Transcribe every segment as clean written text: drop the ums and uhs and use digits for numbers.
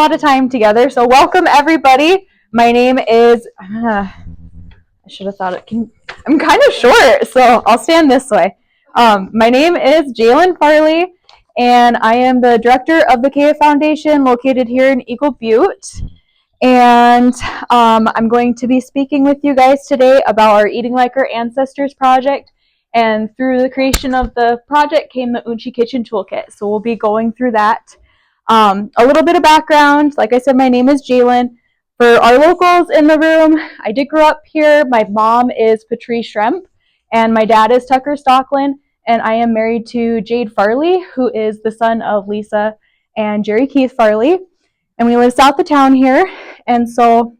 A lot of time together. So welcome everybody. My name is, I should have thought I'm kind of short, so I'll stand this way. My name is Jalen Farley, and I am the director of the KF Foundation located here in Eagle Butte. And I'm going to be speaking with you guys today about our Eating Like Our Ancestors project. And through the creation of the project came the Unci Kitchen toolkit. So we'll be going through that. A little bit of background. Like I said, my name is Jalen. For our locals in the room, I did grow up here. My mom is Patrice Schremp, and my dad is Tucker Stocklin, and I am married to Jade Farley, who is the son of Lisa and Jerry Keith Farley. And we live south of town here. And so,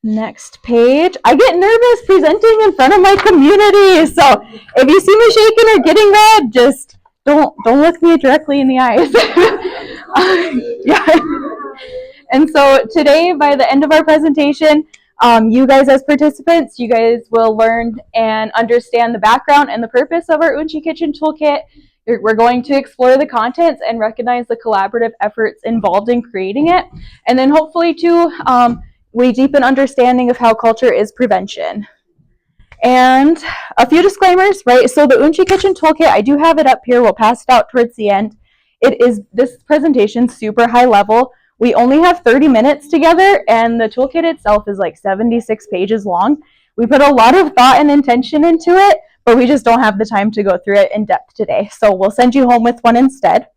next page. I get nervous presenting in front of my community. So if you see me shaking or getting red, just don't look me directly in the eyes. Yeah. And so today, by the end of our presentation, you guys as participants, you guys will learn and understand the background and the purpose of our Unci Kitchen toolkit. We're going to explore the contents and recognize the collaborative efforts involved in creating it. And then hopefully too, we deepen understanding of how culture is prevention. And a few disclaimers, right? So the Unci Kitchen toolkit, I do have it up here. We'll pass it out towards the end. This presentation super high level. We only have 30 minutes together, and the toolkit itself is like 76 pages long. We put a lot of thought and intention into it, but we just don't have the time to go through it in depth today. So we'll send you home with one instead.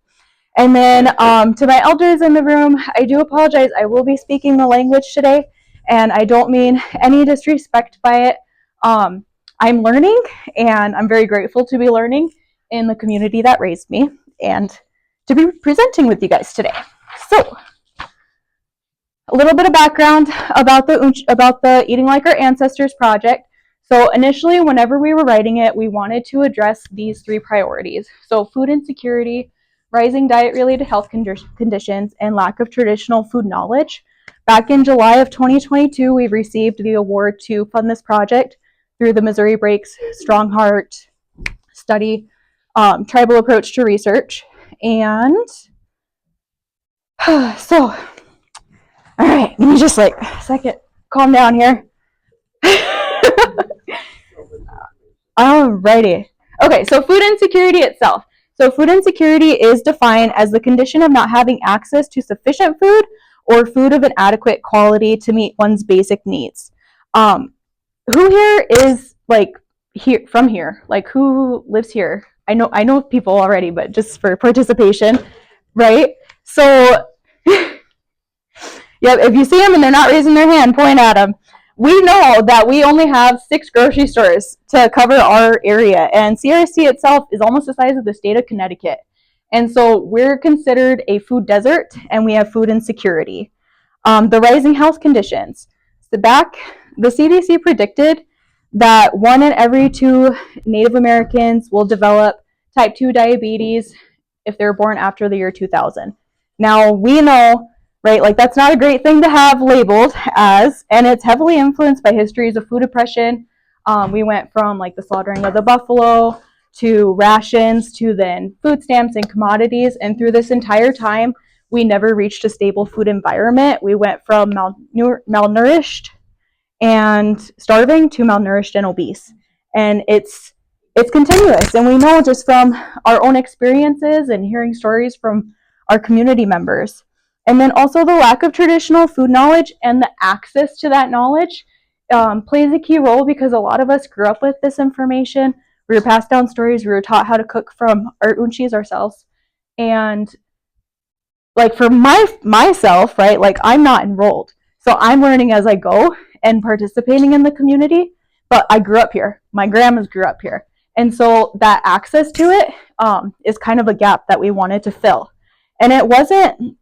And then to my elders in the room, I do apologize. I will be speaking the language today, and I don't mean any disrespect by it. I'm learning, and I'm very grateful to be learning in the community that raised me and to be presenting with you guys today. So a little bit of background about the Eating Like Our Ancestors project. So initially, whenever we were writing it, we wanted to address these three priorities. So food insecurity, rising diet-related health conditions, and lack of traditional food knowledge. Back in July of 2022, we received the award to fund this project through the Missouri Breaks Strong Heart Study Tribal Approach to Research. And so, all right, let me just like a second, calm down here. Alrighty. Okay, so food insecurity itself. So food insecurity is defined as the condition of not having access to sufficient food or food of an adequate quality to meet one's basic needs. Who here is like here from here? Like who lives here? I know people already, but just for participation, right? So, yeah, if you see them and they're not raising their hand, point at them. We know that we only have 6 grocery stores to cover our area, and CRC itself is almost the size of the state of Connecticut. And so we're considered a food desert, and we have food insecurity. The rising health conditions. The CDC predicted that 1 in every 2 Native Americans will develop type 2 diabetes if they're born after the year 2000. Now, we know, right, like that's not a great thing to have labeled as, and it's heavily influenced by histories of food oppression. We went from like the slaughtering of the buffalo to rations to then food stamps and commodities, and through this entire time, we never reached a stable food environment. We went from malnourished and starving to malnourished and obese. And it's continuous. And we know just from our own experiences and hearing stories from our community members. And then also the lack of traditional food knowledge and the access to that knowledge plays a key role, because a lot of us grew up with this information. We were passed down stories. We were taught how to cook from our unchis ourselves. And like for myself, right, like I'm not enrolled. So I'm learning as I go and participating in the community, but I grew up here. My grandmas grew up here. And so that access to it is kind of a gap that we wanted to fill. And it wasn't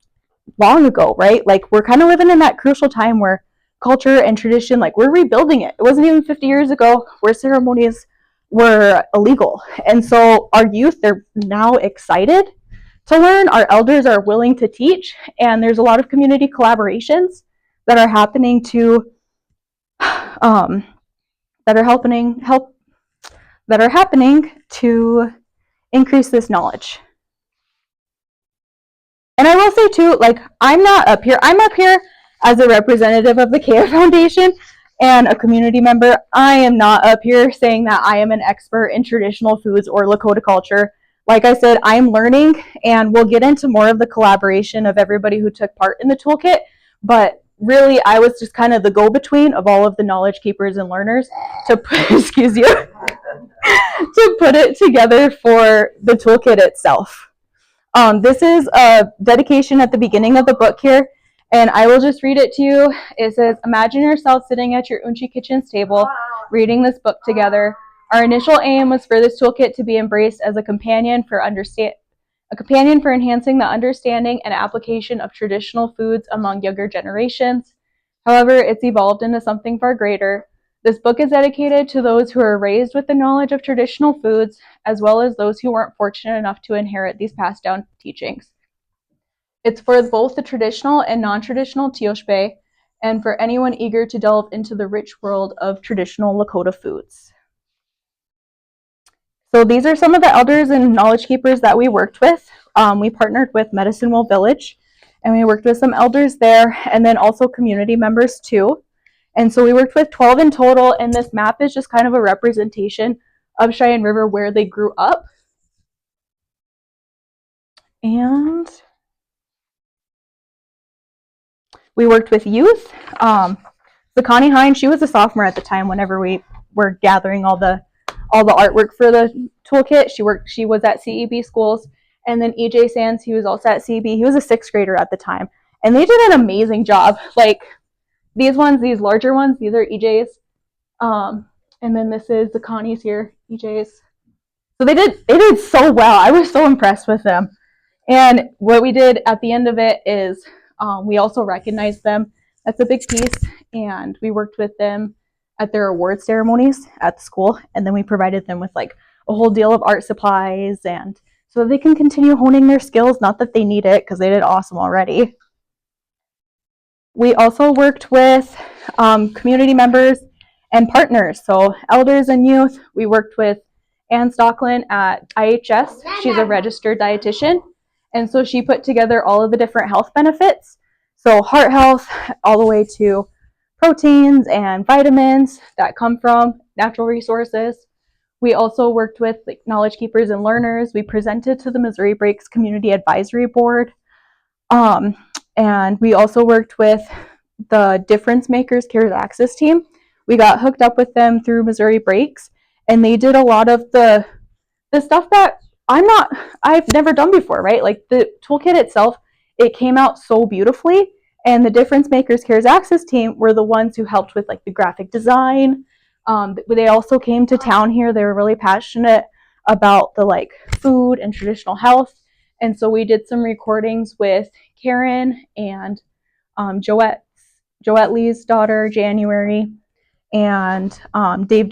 long ago, right? Like we're kind of living in that crucial time where culture and tradition, like we're rebuilding it. It wasn't even 50 years ago where ceremonies were illegal. And so our youth, they're now excited to learn. Our elders are willing to teach. And there's a lot of community collaborations that are happening to increase this knowledge. And I will say too, like, I'm not up here. I'm up here as a representative of the Kea Foundation and a community member. I am not up here saying that I am an expert in traditional foods or Lakota culture. Like I said, I'm learning, and we'll get into more of the collaboration of everybody who took part in the toolkit. But really, I was just kind of the go-between of all of the knowledge keepers and learners to put, excuse you, to put it together for the toolkit itself. This is a dedication at the beginning of the book here, and I will just read it to you. It says, imagine yourself sitting at your Unci Kitchen's table, reading this book together. Our initial aim was for this toolkit to be embraced as a companion for enhancing the understanding and application of traditional foods among younger generations. However, it's evolved into something far greater. This book is dedicated to those who are raised with the knowledge of traditional foods, as well as those who weren't fortunate enough to inherit these passed down teachings. It's for both the traditional and non-traditional Tioshbe, and for anyone eager to delve into the rich world of traditional Lakota foods. So these are some of the elders and knowledge keepers that we worked with. We partnered with Medicine Wheel Village, and we worked with some elders there, and then also community members too. And so we worked with 12 in total, and this map is just kind of a representation of Cheyenne River where they grew up. And we worked with youth. Connie Hine, she was a sophomore at the time whenever we were gathering all the artwork for the toolkit. She was at CEB schools. And then EJ Sands, he was also at CEB. He was a 6th grader at the time. And they did an amazing job. Like, these larger ones, these are EJ's. And then this is the Connie's here, EJ's. So they did so well. I was so impressed with them. And what we did at the end of it is we also recognized them. That's a big piece. And we worked with them at their award ceremonies at the school. And then we provided them with like a whole deal of art supplies, and so they can continue honing their skills. Not that they need it, because they did awesome already. We also worked with community members and partners. So elders and youth, we worked with Ann Stocklin at IHS. She's a registered dietitian. And so she put together all of the different health benefits. So heart health, all the way to proteins and vitamins that come from natural resources. We also worked with like knowledge keepers and learners. We presented to the Missouri Breaks Community Advisory Board. And we also worked with the Difference Makers Cares Access team. We got hooked up with them through Missouri Breaks, and they did a lot of the stuff that I've never done before, right? Like the toolkit itself, it came out so beautifully, and the Difference Makers Cares Access team were the ones who helped with like the graphic design. They also came to town here. They were really passionate about the like food and traditional health. And so we did some recordings with Karen and Joette Lee's daughter, January, and Dave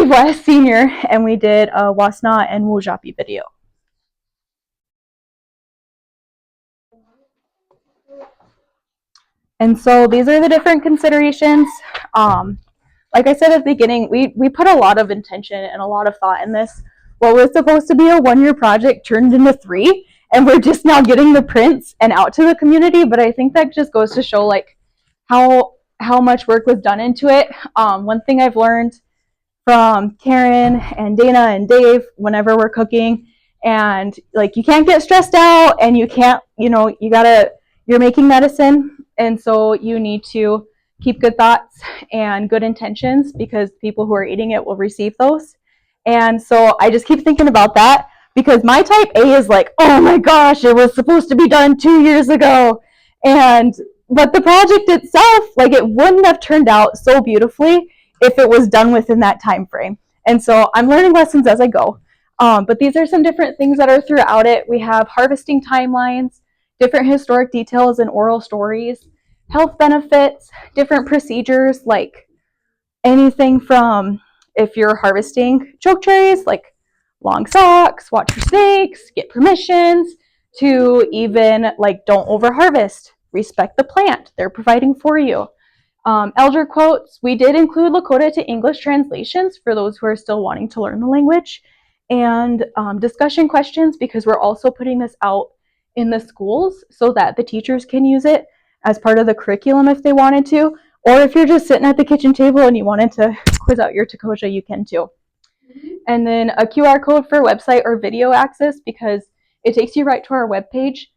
West Sr., and we did a Wasna and Wujapi video. And so these are the different considerations. Like I said at the beginning, we put a lot of intention and a lot of thought in this. What was supposed to be a 1-year project turned into 3, and we're just now getting the prints and out to the community. But I think that just goes to show like how much work was done into it. One thing I've learned from Karen and Dana and Dave whenever we're cooking, and like you can't get stressed out, and you can't, you're making medicine, and so you need to keep good thoughts and good intentions, because people who are eating it will receive those. And so I just keep thinking about that, because my type A is like, oh my gosh, it was supposed to be done 2 years ago. But the project itself, like, it wouldn't have turned out so beautifully if it was done within that time frame. And so I'm learning lessons as I go. But these are some different things that are throughout it. We have harvesting timelines, different historic details and oral stories, health benefits, different procedures, like anything from if you're harvesting choke cherries, like long socks, watch for snakes, get permissions, to even like don't over harvest, respect the plant, they're providing for you. Elder quotes, we did include Lakota to English translations for those who are still wanting to learn the language, and discussion questions, because we're also putting this out in the schools so that the teachers can use it as part of the curriculum if they wanted to, or if you're just sitting at the kitchen table and you wanted to quiz out your Takoja, you can too. And then a QR code for website or video access, because it takes you right to our webpage,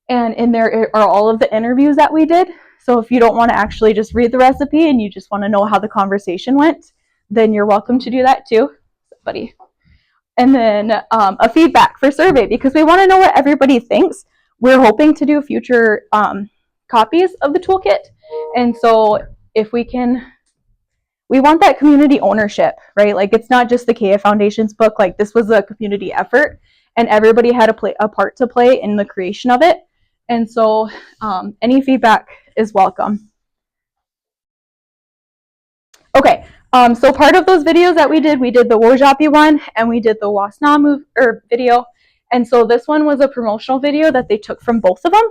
and in there are all of the interviews that we did. So if you don't want to actually just read the recipe and you just want to know how the conversation went, then you're welcome to do that too, buddy. And then a feedback for survey, because we want to know what everybody thinks. We're hoping to do future copies of the toolkit, and so if we can, we want that community ownership, right? Like, it's not just the KF Foundation's book. Like, this was a community effort, and everybody had a part to play in the creation of it. And so any feedback is welcome. Okay, so part of those videos that we did the Wojapi one, and we did the Wasna video. And so this one was a promotional video that they took from both of them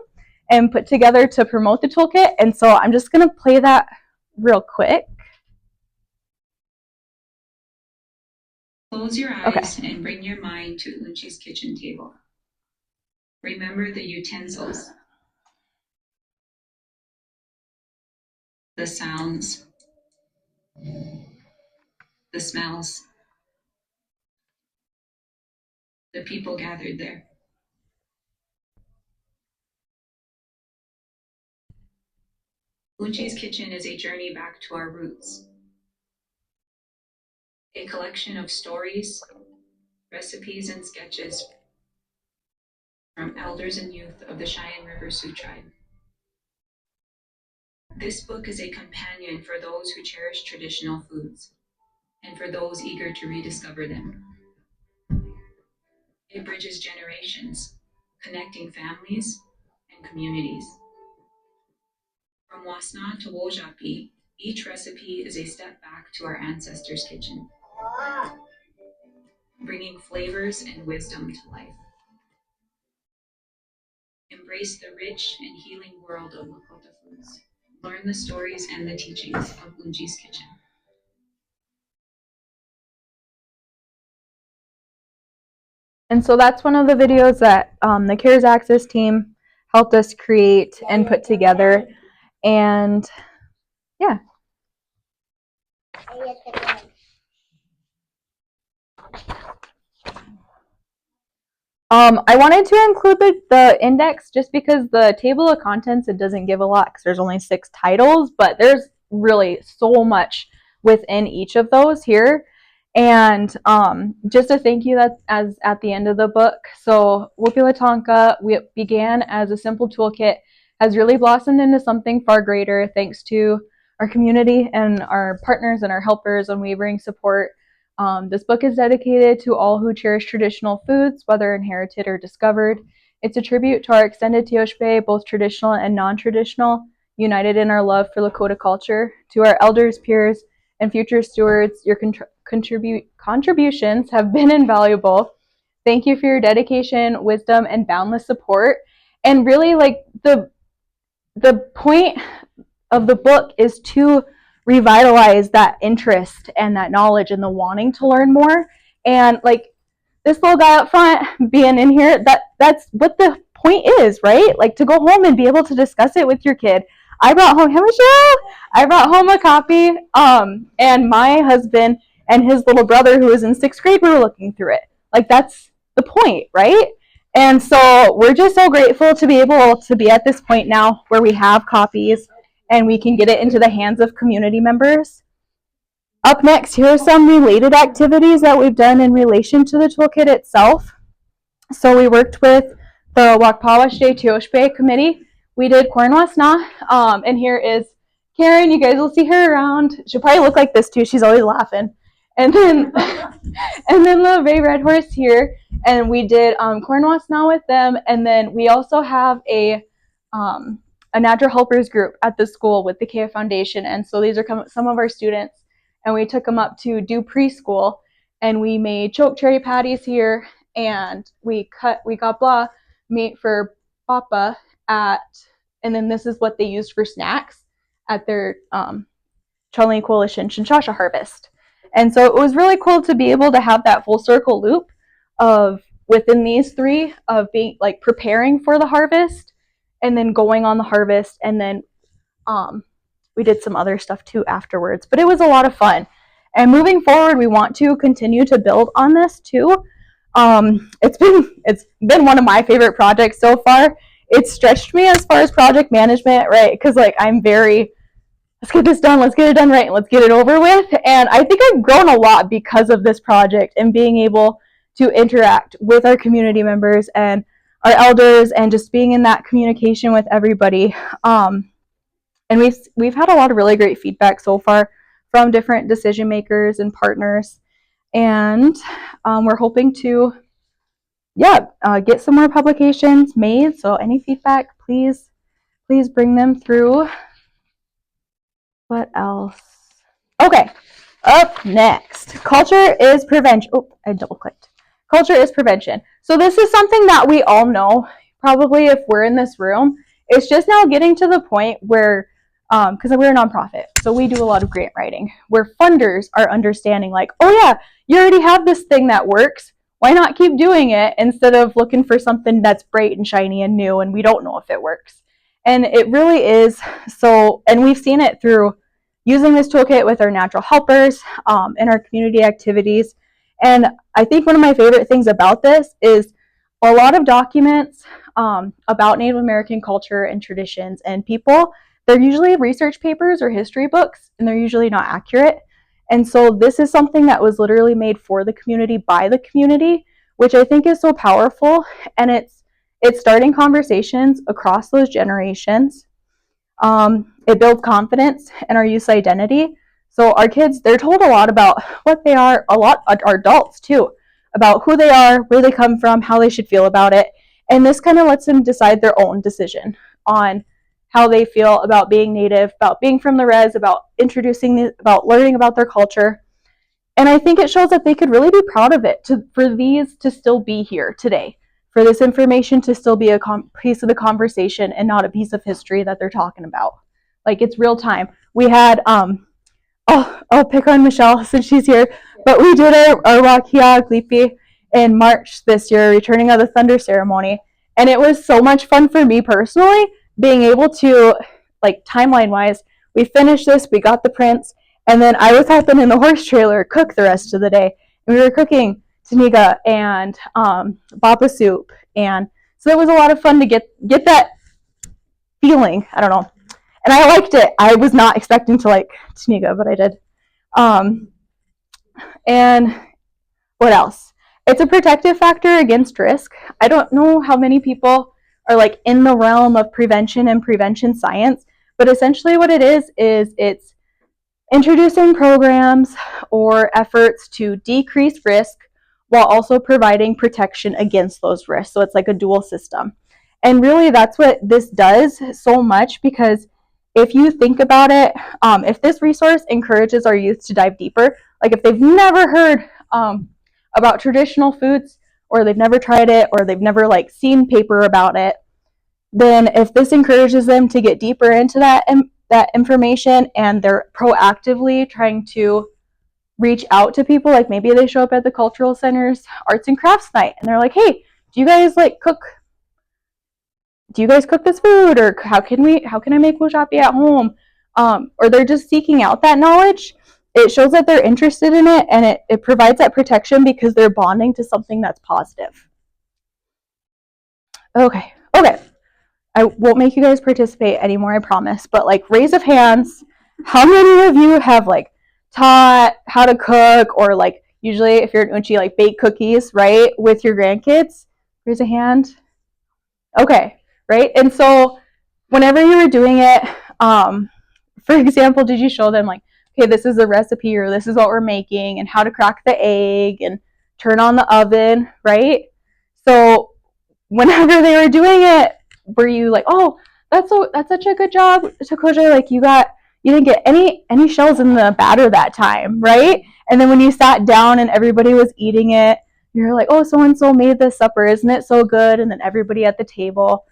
and put together to promote the toolkit. And so I'm just going to play that real quick. Close your eyes and bring your mind to Unci's kitchen table. Remember the utensils, the sounds, the smells, the people gathered there. Unci's Kitchen is a journey back to our roots. A collection of stories, recipes, and sketches from elders and youth of the Cheyenne River Sioux tribe. This book is a companion for those who cherish traditional foods and for those eager to rediscover them. It bridges generations, connecting families and communities. From Wasna to Wojapi, each recipe is a step back to our ancestors' kitchen, bringing flavors and wisdom to life. Embrace the rich and healing world of Lakota foods. Learn the stories and the teachings of Unci's Kitchen. And so that's one of the videos that the CARES Access team helped us create and put together. And yeah. I wanted to include the index just because the table of contents, it doesn't give a lot because there's only 6 titles, but there's really so much within each of those here. And just a thank you that's as at the end of the book. So Wupilatonka, we began as a simple toolkit, has really blossomed into something far greater thanks to our community and our partners and our helpers' unwavering support. This book is dedicated to all who cherish traditional foods, whether inherited or discovered. It's a tribute to our extended Teoshbe, both traditional and non-traditional, united in our love for Lakota culture. To our elders, peers, and future stewards, your contributions have been invaluable. Thank you for your dedication, wisdom, and boundless support. And really, like, the point of the book is to revitalize that interest and that knowledge and the wanting to learn more. And like this little guy up front being in here, that's what the point is, right? Like, to go home and be able to discuss it with your kid. I brought home, hey Michelle, I brought home a copy, and my husband and his little brother who was in 6th grade were looking through it. Like, that's the point, right? And so we're just so grateful to be able to be at this point now where we have copies and we can get it into the hands of community members. Up next, here are some related activities that we've done in relation to the toolkit itself. So we worked with the Wakpawashte Teoshbe Committee. We did Corn Wasna, and here is Karen. You guys will see her around. She'll probably look like this too. She's always laughing. And then, and then the Ray Red Horse here, and we did Corn Wasna with them. And then we also have a natural helpers group at the school with the KF Foundation, and so these are some of our students, and we took them up to do preschool, and we made choke cherry patties here, and we got blah meat for papa and then this is what they used for snacks at their Charlie Coalition Shinshasha harvest. And so it was really cool to be able to have that full circle loop of within these three of being like preparing for the harvest and then going on the harvest, and then we did some other stuff too afterwards, but it was a lot of fun. And moving forward, we want to continue to build on this too. It's been one of my favorite projects so far. It's stretched me as far as project management, right? Because like I'm very, let's get this done, let's get it done right, and let's get it over with. And I think I've grown a lot because of this project and being able to interact with our community members and our elders and just being in that communication with everybody. And we've had a lot of really great feedback so far from different decision makers and partners, and we're hoping to get some more publications made. So any feedback, please bring them through. What else? Okay, up next, culture is prevention. Oh, I double clicked. Culture is prevention. So this is something that we all know, probably if we're in this room. It's just now getting to the point where, because we're a nonprofit, so we do a lot of grant writing, where funders are understanding like, oh yeah, you already have this thing that works. Why not keep doing it instead of looking for something that's bright and shiny and new and we don't know if it works? And it really is so, and we've seen it through using this toolkit with our natural helpers in our community activities. And I think one of my favorite things about this is a lot of documents about Native American culture and traditions and people, they're usually research papers or history books, and they're usually not accurate. And so this is something that was literally made for the community by the community, which I think is so powerful. And it's starting conversations across those generations. It builds confidence in our youth identity. So our kids, they're told a lot about what they are, a lot, our adults too, about who they are, where they come from, how they should feel about it. And this kind of lets them decide their own decision on how they feel about being Native, about being from the res, about about learning about their culture. And I think it shows that they could really be proud of it for these to still be here today, for this information to still be a piece of the conversation and not a piece of history that they're talking about. Like it's real time. We had, I'll pick on Michelle since she's here, but we did our Wakia Glipi in March this year, returning of the Thunder ceremony. And it was so much fun for me personally, being able to, like timeline wise, we finished this, we got the prints, and then I was helping in the horse trailer cook the rest of the day. And we were cooking taniga and bapa soup, and so it was a lot of fun to get that feeling. I don't know, and I liked it. I was not expecting to like taniga, but I did. And what else? It's a protective factor against risk. I don't know how many people are like in the realm of prevention and prevention science, but essentially what it is it's introducing programs or efforts to decrease risk while also providing protection against those risks. So it's like a dual system. And really that's what this does so much, because if you think about it, if this resource encourages our youth to dive deeper, like if they've never heard about traditional foods, or they've never tried it, or they've never like seen paper about it, then if this encourages them to get deeper into that information, and they're proactively trying to reach out to people, like maybe they show up at the cultural center's arts and crafts night and they're like, hey, do you guys cook this food, or how can I make wojapi at home, or they're just seeking out that knowledge. It shows that they're interested in it, and it provides that protection because they're bonding to something that's positive. Okay, I won't make you guys participate anymore, I promise, but like raise of hands, how many of you have like taught how to cook, or like usually if you're an Unci, like bake cookies, right, with your grandkids? Raise a hand. Okay, right? And so whenever you were doing it, for example, did you show them like, okay, this is the recipe, or this is what we're making, and how to crack the egg and turn on the oven, right? So whenever they were doing it, were you like, oh, that's such a good job, Takoja, like you didn't get any shells in the batter that time, right? And then when you sat down and everybody was eating it, you're like, oh, so-and-so made this supper, isn't it so good? And then everybody at the table,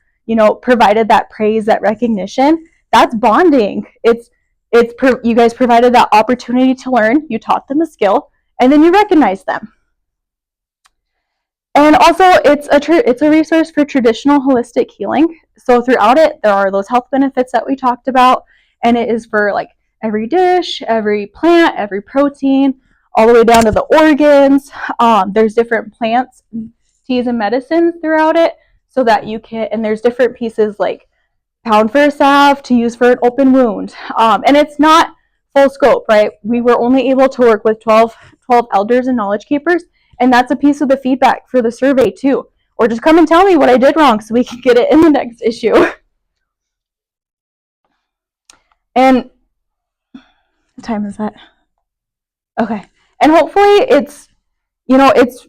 provided that praise, that recognition. That's bonding. You guys provided that opportunity to learn, you taught them a skill, and then you recognize them. And also, it's a resource for traditional holistic healing. So throughout it, there are those health benefits that we talked about, and it is for like every dish, every plant, every protein, all the way down to the organs. There's different plants, teas, and medicines throughout it, so that you can. And there's different pieces like pound for a salve to use for an open wound. And it's not full scope, right? We were only able to work with 12 elders and knowledge keepers, and that's a piece of the feedback for the survey too. Or just come and tell me what I did wrong so we can get it in the next issue. And what time is that? Okay. And hopefully it's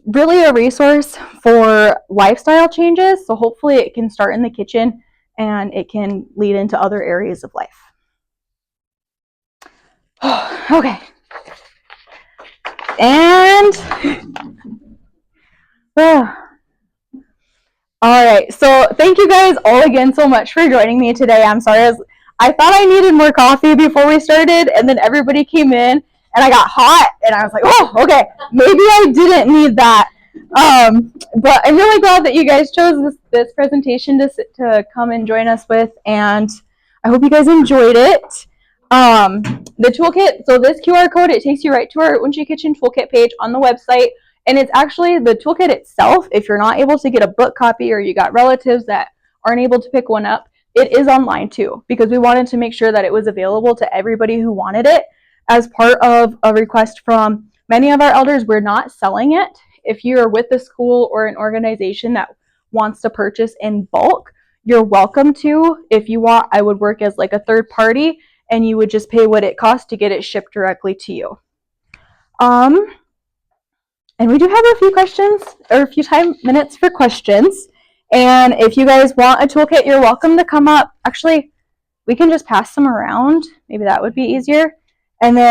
really a resource for lifestyle changes. So hopefully it can start in the kitchen and it can lead into other areas of life. Okay. And all right, so thank you guys all again so much for joining me today. I'm sorry, I thought I needed more coffee before we started, and then everybody came in, and I got hot, and I was like, oh, okay, maybe I didn't need that. But I'm really glad that you guys chose this presentation to come and join us with, and I hope you guys enjoyed it. The toolkit, so this QR code, it takes you right to our Unci Kitchen toolkit page on the website. And it's actually the toolkit itself. If you're not able to get a book copy or you got relatives that aren't able to pick one up, it is online too, because we wanted to make sure that it was available to everybody who wanted it. As part of a request from many of our elders, we're not selling it. If you're with a school or an organization that wants to purchase in bulk, you're welcome to. If you want, I would work as like a third party and you would just pay what it costs to get it shipped directly to you. And we do have a few questions, or a few minutes for questions. And if you guys want a toolkit, you're welcome to come up. Actually, we can just pass them around. Maybe that would be easier. And then